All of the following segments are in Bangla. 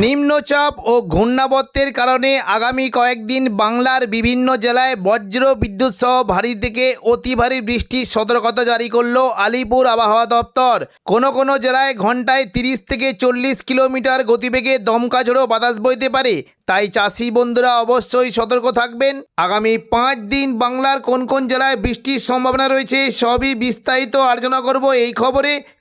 নিম্নচাপ ও ঘূর্ণাবর্তের কারণে আগামী কয়েকদিন বাংলার বিভিন্ন জেলায় বজ্র বিদ্যুৎ সহ ভারী থেকে অতি ভারী বৃষ্টির সতর্কতা জারি করল আলিপুর আবহাওয়া দপ্তর। কোনো জেলায় ঘন্টায় 30 থেকে 40 কিলোমিটার গতিবেগে দমকা ঝোড়ো বাতাস বইতে পারে, তাই চাষি বন্ধুরা অবশ্যই সতর্ক থাকবেন। আগামী 5 দিন বাংলার কোন জেলায় বৃষ্টির সম্ভাবনা রয়েছে সবই বিস্তারিত আলোচনা করব এই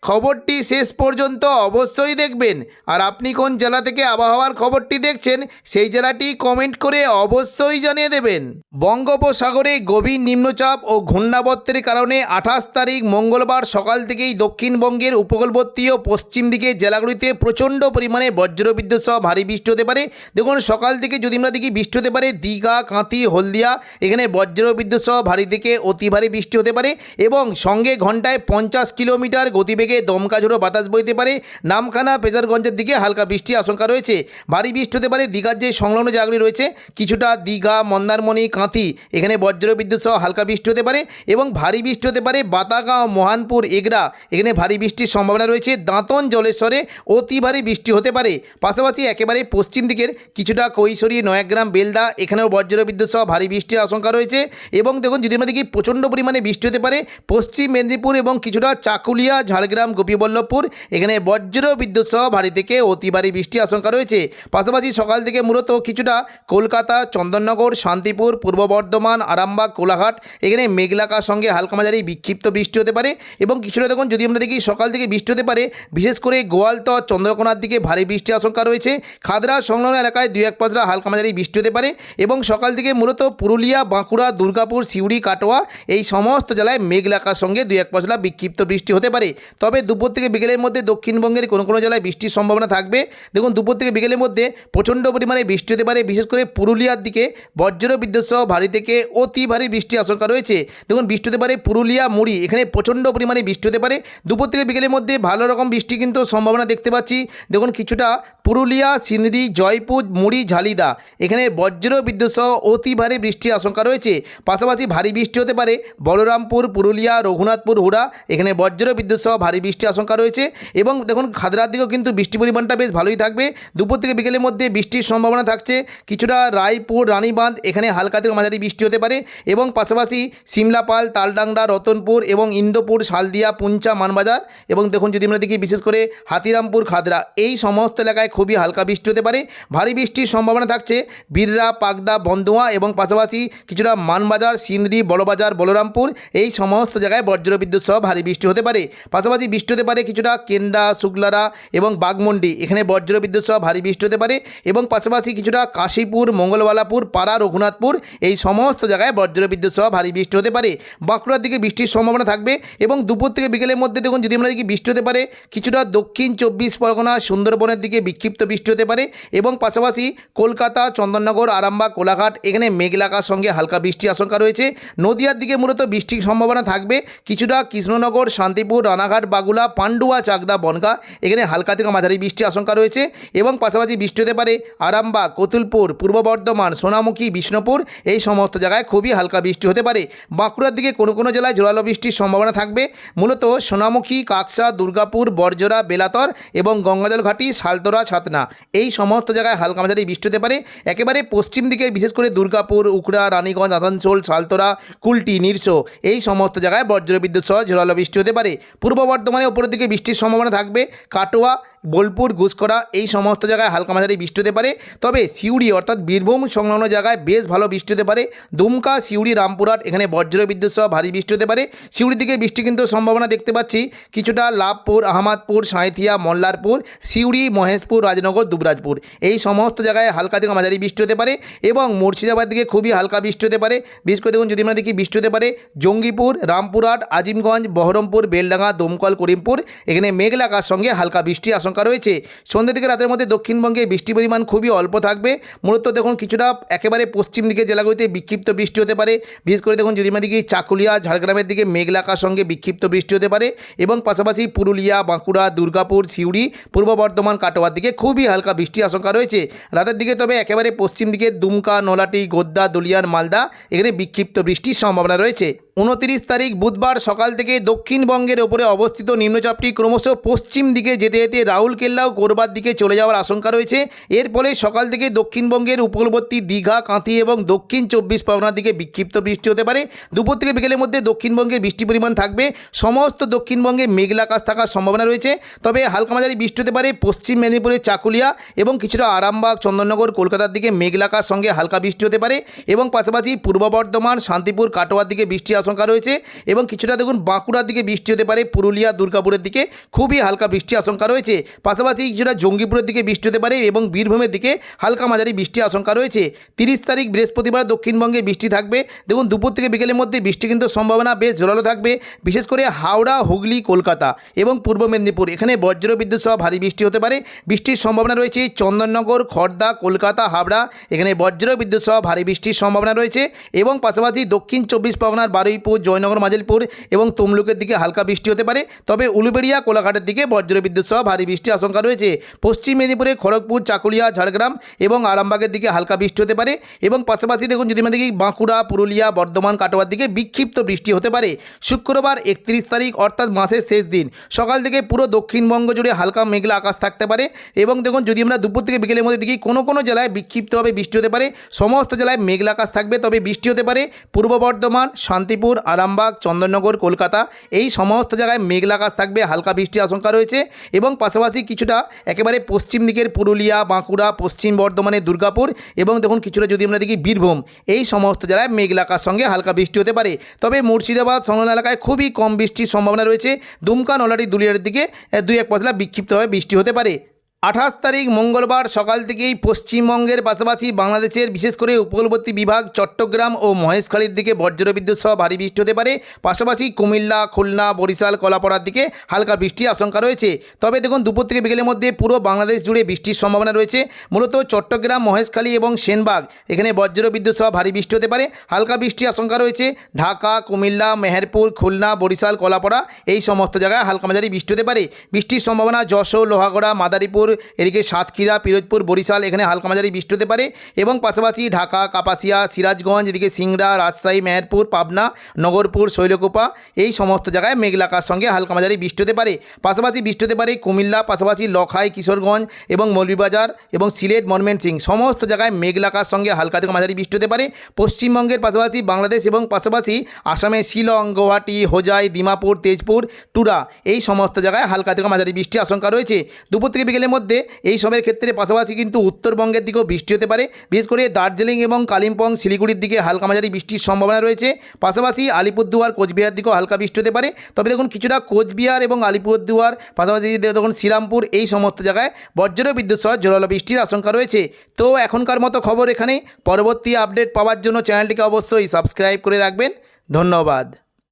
খবরটি শেষ পর্যন্ত অবশ্যই দেখবেন। আর আপনি কোন জেলা থেকে আবহাওয়ার খবরটি দেখছেন সেই জেলাটি কমেন্ট করে অবশ্যই জানিয়ে দেবেন। বঙ্গোপসাগরে গভীর নিম্নচাপ ও ঘূর্ণাবর্তের কারণে 28 তারিখ মঙ্গলবার সকাল থেকেই দক্ষিণবঙ্গের উপকূলবর্তী ও পশ্চিম দিকে জেলাগুলিতে প্রচণ্ড পরিমাণে বজ্রবিদ্যুৎ সহ ভারী বৃষ্টি হতে পারে। দেখুন সকাল থেকে যদি আমরা দেখি বৃষ্টি হতে পারে দীঘা, কাঁথি, হলদিয়া, এখানে বজ্রবিদ্যুৎ সহ ভারী থেকে অতি ভারী বৃষ্টি হতে পারে এবং সঙ্গে ঘন্টায় 50 কিলোমিটার গতিবেগে দমকা ঝোড়ো বাতাস বইতে পারে। নামখানা, পেজারগঞ্জের দিকে হালকা বৃষ্টির আশঙ্কা রয়েছে। ভারী বৃষ্টি হতে পারে দীঘার যে সংলগ্ন জায়গাগুলি রয়েছে কিছুটা দীঘা, মন্দারমণি, কাঁথি, এখানে বজ্রবিদ্যুৎ সহ হালকা বৃষ্টি হতে পারে এবং ভারী বৃষ্টি হতে পারে বাতাগাঁও, মহানপুর, এগরা, এখানে ভারী বৃষ্টির সম্ভাবনা রয়েছে। দাঁতন, জলেশ্বরে অতি ভারী বৃষ্টি হতে পারে। পাশাপাশি একেবারে পশ্চিম দিকের কিছুটা কৈশোরী, নয়াগ্রাম, বেলদা, এখানেও বজ্রবিদ্যুৎ সহ ভারী বৃষ্টির আশঙ্কা রয়েছে। এবং দেখুন যদি আমরা দেখি প্রচণ্ড পরিমাণে বৃষ্টি হতে পারে পশ্চিম মেদিনীপুর এবং কিছুটা চাকুলিয়া, ঝাড়গ্রাম, গোপীবল্লভপুর, এখানে বজ্রবিদ্যুৎ সহ ভারী থেকে অতি ভারী বৃষ্টির আশঙ্কা রয়েছে। পাশাপাশি সকাল থেকে মূলত কিছুটা কলকাতা, চন্দননগর, শান্তিপুর, পূর্ব বর্ধমান, আরামবাগ, কোলাঘাট, এখানে মেঘলাকার সঙ্গে হালকা মাঝারি বিক্ষিপ্ত বৃষ্টি হতে পারে এবং কিছুটা দেখুন যদি আমরা দেখি সকাল থেকে বৃষ্টি হতে পারে বিশেষ করে গোয়ালতর, চন্দ্রকোনার দিকে ভারী বৃষ্টির আশঙ্কা রয়েছে। খাদরা সংলগ্ন এলাকায় 2-1 পশলা হালকা মাঝারি বৃষ্টি হতে পারে এবং সকাল থেকে মূলত পুরুলিয়া, বাঁকুড়া, দুর্গাপুর, সিউড়ি, কাটোয়া এই সমস্ত জেলায় মেঘলাকার সঙ্গে 2-1 পশলা বিক্ষিপ্ত বৃষ্টি হতে পারে। তবে দুপুর থেকে বিকেলের মধ্যে দক্ষিণবঙ্গের কোনো জেলায় বৃষ্টির সম্ভাবনা থাকবে। দেখুন দুপুর থেকে বিকেলের মধ্যে প্রচণ্ড পরিমাণে বৃষ্টি হতে পারে বিশেষ করে পুরুলিয়ার দিকে বজ্রবিদ্যুৎ সহ ভারী থেকে অতি ভারী বৃষ্টির আশঙ্কা রয়েছে। দেখুন বৃষ্টি হতে পারে পুরুলিয়া, মুড়ি, এখানে প্রচণ্ড পরিমাণে বৃষ্টি হতে পারে। দুপুর থেকে বিকেলের মধ্যে ভালো রকম বৃষ্টি কিন্তু সম্ভাবনা দেখতে পাচ্ছি। দেখুন কিছুটা পুরুলিয়া, সিন্দি, জয়পুর, মুড়ি, ঝালিদা, এখানে বজ্রবিদ্যুৎ সহ অতি ভারী বৃষ্টির আশঙ্কা রয়েছে। পাশাপাশি ভারী বৃষ্টি হতে পারে বলরামপুর, পুরুলিয়া, রঘুনাথপুর, হুড়া, এখানে বজ্রবিদ্যুৎ সহ ভারী বৃষ্টির আশঙ্কা রয়েছে এবং দেখুন খাদরার দিকেও কিন্তু বৃষ্টি পরিমাণটা বেশ ভালোই থাকবে। দুপুর থেকে বিকেলের মধ্যে বৃষ্টির সম্ভাবনা থাকছে কিছুটা রায়পুর, রানীবাঁধ, এখানে হালকা থেকে মাঝারি বৃষ্টি হতে পারে এবং পাশাপাশি সিমলাপাল, তালডাংরা, রতনপুর এবং ইন্দোপুর, শালদিয়া, পুঞ্চা, মানবাজার এবং দেখুন যদি আমরা দেখি বিশেষ করে হাতিরামপুর, খাদরা এই সমস্ত এলাকায় খুবই হালকা বৃষ্টি হতে পারে। ভারী বৃষ্টির সম্ভাবনা থাকছে বিররা, পাকদা, বন্দুয়া এবং পাশাপাশি কিছুটা মানবাজার, সিন্দি, বড়বাজার, বলরামপুর এই সমস্ত জায়গায় বজ্রবিদ্যুৎ সহ ভারী বৃষ্টি হতে পারে। পাশাপাশি বৃষ্টি হতে পারে কিছুটা কেন্দা, শুক্লারা এবং বাগমন্ডি, এখানে বজ্রবিদ্যুৎ সহ ভারী বৃষ্টি হতে পারে এবং পাশাপাশি কিছুটা কাশীপুর, মঙ্গলবালাপুর, পাড়া, রঘুনাথপুর এই সমস্ত জায়গায় বজ্রবিদ্যুৎ সহ ভারী বৃষ্টি হতে পারে। বাঁকুড়ার দিকে বৃষ্টির সম্ভাবনা থাকবে এবং দুপুর থেকে বিকেলের মধ্যে দেখুন যদি আমরা দেখি বৃষ্টি হতে পারে কিছুটা দক্ষিণ 24 পরগনা, সুন্দরবনের দিকে বিক্ষিপ্ত বৃষ্টি হতে পারে এবং পাশাপাশি কলকাতা, চন্দননগর, আরামবাগ, কোলাঘাট, এখানে মেঘলাকার সঙ্গে হালকা বৃষ্টির আশঙ্কা রয়েছে। নদিয়ার দিকে মূলত বৃষ্টির সম্ভাবনা থাকবে কিছুটা কৃষ্ণনগর, শান্তিপুর, রানাঘাট, বাগুলা, পান্ডুয়া, চাকদা, বনগা, এখানে হালকা থেকে মাঝারি বৃষ্টির আশঙ্কা রয়েছে এবং পাশাপাশি বৃষ্টি হতে পারে আরামবাগ, কতুলপুর, পূর্ব বর্ধমান, সোনামুখী, বিষ্ণুপুর এই সমস্ত জায়গায় খুবই হালকা বৃষ্টি হতে পারে। বাঁকুড়ার দিকে কোনো জেলায় জোরালো বৃষ্টির সম্ভাবনা থাকবে মূলত সোনামুখী, কাকসা, দুর্গাপুর, বরজোড়া, বেলাতর এবং গঙ্গাজল ঘাটি, সালতোরা, ছাতনা এই সমস্ত জায়গায় হালকা মাঝারি বৃষ্টি হতে পারে। একেবারে পশ্চিম দিকে বিশেষ করে দুর্গাপুর, উখড়া, রানীগঞ্জ, আসানসোল, সালতোরা, কুলটি, নিরসো এই সমস্ত জায়গায় বজ্রবিদ্যুৎ সহ জোরালো বৃষ্টি হতে পারে। পূর্ব বর্ধমানে উপরের দিকে বৃষ্টির সম্ভাবনা থাকবে কাটোয়া, বোলপুর, ঘুষকরা এই সমস্ত জায়গায় হালকা মাঝারি বৃষ্টি হতে পারে। তবে সিউড়ি অর্থাৎ বীরভূম সংলগ্ন জায়গায় বেশ ভালো বৃষ্টি হতে পারে। দুমকা, সিউড়ি, রামপুরহাট, এখানে বজ্রবিদ্যুৎ সহ ভারী বৃষ্টি হতে পারে। সিউড়ির দিকে বৃষ্টি কিন্তু সম্ভাবনা দেখতে পাচ্ছি কিছুটা লাভপুর, আহমদপুর, সাঁইথিয়া, মল্লারপুর, সিউড়ি, মহেশপুর, রাজনগর, দুবরাজপুর এই সমস্ত জায়গায় হালকা থেকে মাঝারি বৃষ্টি হতে পারে এবং মুর্শিদাবাদ দিকে খুবই হালকা বৃষ্টি হতে পারে। বিশেষ করে দেখুন যদি আমরা দেখি বৃষ্টি হতে পারে জঙ্গিপুর, রামপুরহাট, আজিমগঞ্জ, বহরমপুর, বেলডাঙ্গা, দমকল, করিমপুর, এখানে মেঘলাকার সঙ্গে হালকা বৃষ্টি আশঙ্কা রয়েছে। সন্ধ্যা থেকে রাতের মধ্যে দক্ষিণবঙ্গে বৃষ্টির পরিমাণ খুবই অল্প থাকবে। মূলত দেখুন কিছুটা একেবারে পশ্চিম দিকে জেলাগুলিতে বিক্ষিপ্ত বৃষ্টি হতে পারে। বিশেষ করে দেখুন যদি আমরা দেখি চাকুলিয়া, ঝাড়গ্রামের দিকে মেঘলাকার সঙ্গে বিক্ষিপ্ত বৃষ্টি হতে পারে এবং পাশাপাশি পুরুলিয়া, বাঁকুড়া, দুর্গাপুর, সিউড়ি, পূর্ব বর্ধমান, কাটোয়ার দিকে খুবই হালকা বৃষ্টির আশঙ্কা রয়েছে রাতের দিকে। তবে একেবারে পশ্চিম দিকে দুমকা, নলাটি, গোদ্দা, দলিয়ান, মালদা এখানে বিক্ষিপ্ত বৃষ্টির সম্ভাবনা রয়েছে। 29 তারিখ বুধবার সকাল থেকে দক্ষিণবঙ্গের ওপরে অবস্থিত নিম্নচাপটি ক্রমশ পশ্চিম দিকে যেতে যেতে রাউরকেল্লা ও কোরবার দিকে চলে যাওয়ার আশঙ্কা রয়েছে। এর ফলে সকাল থেকে দক্ষিণবঙ্গের উপকূলবর্তী দীঘা, কাঁথি এবং দক্ষিণ 24 পরগনার দিকে বিক্ষিপ্ত বৃষ্টি হতে পারে। দুপুর থেকে বিকেলের মধ্যে দক্ষিণবঙ্গে বৃষ্টির পরিমাণ থাকবে। সমস্ত দক্ষিণবঙ্গে মেঘলা আকাশ থাকার সম্ভাবনা রয়েছে, তবে হালকা মাঝারি বৃষ্টি হতে পারে পশ্চিম মেদিনীপুরের চাকুলিয়া এবং কিছুটা আরামবাগ, চন্দননগর, কলকাতার দিকে মেঘলা আকাশ সঙ্গে হালকা বৃষ্টি হতে পারে এবং পাশাপাশি পূর্ব বর্ধমান, শান্তিপুর, কাটোয়ার দিকে বৃষ্টি আশঙ্কা রয়েছে এবং কিছুটা দেখুন বাঁকুড়ার দিকে বৃষ্টি হতে পারে, পুরুলিয়া, দুর্গাপুরের দিকে খুবই হালকা বৃষ্টি আশঙ্কা রয়েছে। পাশাপাশি কিছুটা জঙ্গিপুরের দিকে বৃষ্টি হতে পারে এবং বীরভূমের দিকে হালকা মাঝারি বৃষ্টি আশঙ্কা রয়েছে। 30 তারিখ বৃহস্পতিবার দক্ষিণবঙ্গে বৃষ্টি থাকবে। দেখুন দুপুর থেকে বিকেলের মধ্যে বৃষ্টি কিন্তু সম্ভাবনা বেশ জোরালো থাকবে, বিশেষ করে হাওড়া, হুগলি, কলকাতা এবং পূর্ব মেদিনীপুর, এখানে বজ্র বিদ্যুৎ সহ ভারী বৃষ্টি হতে পারে। বৃষ্টির সম্ভাবনা রয়েছে চন্দননগর, খড়দা, কলকাতা, হাবড়া, এখানে বজ্র বিদ্যুৎ সহ ভারী বৃষ্টির সম্ভাবনা রয়েছে এবং পাশাপাশি দক্ষিণ 24 পরগনার বারুইপুর, জয়নগর, মাজিলপুর এবং তমলুকের দিকে হালকা বৃষ্টি হতে পারে, তবে উলুবেড়িয়া, কোলাঘাটের দিকে বজ্র বিদ্যুৎ সহ ভারী বৃষ্টির আশঙ্কা রয়েছে। পশ্চিম মেদিনীপুরে খড়গপুর, চাকুলিয়া, ঝাড়গ্রাম এবং আরামবাগের দিকে হালকা বৃষ্টি হতে পারে এবং পাশাপাশি দেখুন যদি আমরা দেখি বাঁকুড়া, পুরুলিয়া, বর্ধমান, কাটোয়ার দিকে বিক্ষিপ্ত বৃষ্টি হতে পারে। শুক্রবার 31 তারিখ অর্থাৎ মাসের শেষ দিন সকাল থেকে পুরো দক্ষিণবঙ্গ জুড়ে হালকা মেঘলা আকাশ থাকতে পারে এবং দেখুন যদি আমরা দুপুর থেকে বিকেলের মধ্যে দেখি কোনো কোনো জেলায় বিক্ষিপ্তভাবে বৃষ্টি হতে পারে। সমস্ত জেলায় মেঘলা আকাশ থাকবে, তবে বৃষ্টি হতে পারে পূর্ব বর্ধমান, শান্তিপুর, আরামবাগ, চন্দননগর, কলকাতা, এই সমস্ত জায়গায় মেঘলা আকাশ থাকবে, হালকা বৃষ্টির আশঙ্কা রয়েছে এবং পাশাপাশি কিছুটা একেবারে পশ্চিম দিকের পুরুলিয়া, বাঁকুড়া, পশ্চিম বর্ধমানের দুর্গাপুর এবং দেখুন কিছুটা যদি আমরা দেখি বীরভূম, এই সমস্ত জেলায় মেঘলা আকাশ সঙ্গে হালকা বৃষ্টি হতে পারে। তবে মুর্শিদাবাদ সংলগ্ন এলাকায় খুবই কম বৃষ্টির সম্ভাবনা রয়েছে। দুমকা, নলহাটি, দুলিয়ার দিকে 2-1 পশলা বিক্ষিপ্তভাবে বৃষ্টি হতে পারে। 28 তারিখ মঙ্গলবার সকাল থেকেই পশ্চিমবঙ্গের পাশাপাশি বাংলাদেশের বিশেষ করে উপকূলবর্তী বিভাগ চট্টগ্রাম ও মহেশখালীর দিকে বজ্রবিদ্যুৎ সহ ভারী বৃষ্টি হতে পারে। পাশাপাশি কুমিল্লা, খুলনা, বরিশাল, কলাপাড়ার দিকে হালকা বৃষ্টির আশঙ্কা রয়েছে। তবে দেখুন দুপুর থেকে বিকেলের মধ্যে পুরো বাংলাদেশ জুড়ে বৃষ্টির সম্ভাবনা রয়েছে। মূলত চট্টগ্রাম, মহেশখালী এবং সেনবাগ, এখানে বজ্রবিদ্যুৎ সহ ভারী বৃষ্টি হতে পারে, হালকা বৃষ্টির আশঙ্কা রয়েছে। ঢাকা, কুমিল্লা, মেহেরপুর, খুলনা, বরিশাল, কলাপাড়া, এই সমস্ত জায়গায় হালকা মাঝারি বৃষ্টি হতে পারে। বৃষ্টির সম্ভাবনা যশোর, লোহাগড়া, মাদারীপুর, এদিকে সাতক্ষীরা, পিরোজপুর, বরিশাল, এখানে হালকা মাঝারি বৃষ্টি হতে পারে এবং পাশাপাশি ঢাকা, কাপাসিয়া, সিরাজগঞ্জ, এদিকে সিংড়া, রাজশাহী, মেহেরপুর, পাবনা, নগরপুর, শৈলকুপা, এই সমস্ত জায়গায় মেঘলা আকাশ সঙ্গে হালকা মাঝারি বৃষ্টি হতে পারে। পাশাপাশি বৃষ্টি হতে পারে কুমিল্লা, পাশাপাশি লখাই, কিশোরগঞ্জ এবং মৌলভীবাজার এবং সিলেট, ময়মনসিংহ, সমস্ত জায়গায় মেঘলা আকাশ সঙ্গে হালকা থেকে মাঝারি বৃষ্টি হতে পারে। পশ্চিমবঙ্গের পাশাপাশি বাংলাদেশ এবং পাশাপাশি আসামে শিলং, গুয়াহাটি, হোজাই, দিমাপুর, তেজপুর, টুরা, এই সমস্ত জায়গায় হালকা থেকে মাঝারি বৃষ্টির আশঙ্কা রয়েছে। দুপুর থেকে বিকেলের মধ্যে এই সবের ক্ষেত্রে পাশাপাশি কিন্তু উত্তরবঙ্গের দিকেও বৃষ্টি হতে পারে, বিশেষ করে দার্জিলিং এবং কালিম্পং, শিলিগুড়ির দিকে হালকা মাঝারি বৃষ্টির সম্ভাবনা রয়েছে। পাশাপাশি আলিপুরদুয়ার, কোচবিহার দিকেও হালকা বৃষ্টি হতে পারে, তবে দেখুন কিছুটা কোচবিহার এবং আলিপুরদুয়ার, পাশাপাশি দেখুন শ্রীরামপুর, এই সমস্ত জায়গায় বজ্র বিদ্যুৎ সহ জোরালো বৃষ্টির আশঙ্কা রয়েছে। তো এখনকার মতো খবর এখানেই। পরবর্তী আপডেট পাওয়ার জন্য চ্যানেলটিকে অবশ্যই সাবস্ক্রাইব করে রাখবেন। ধন্যবাদ।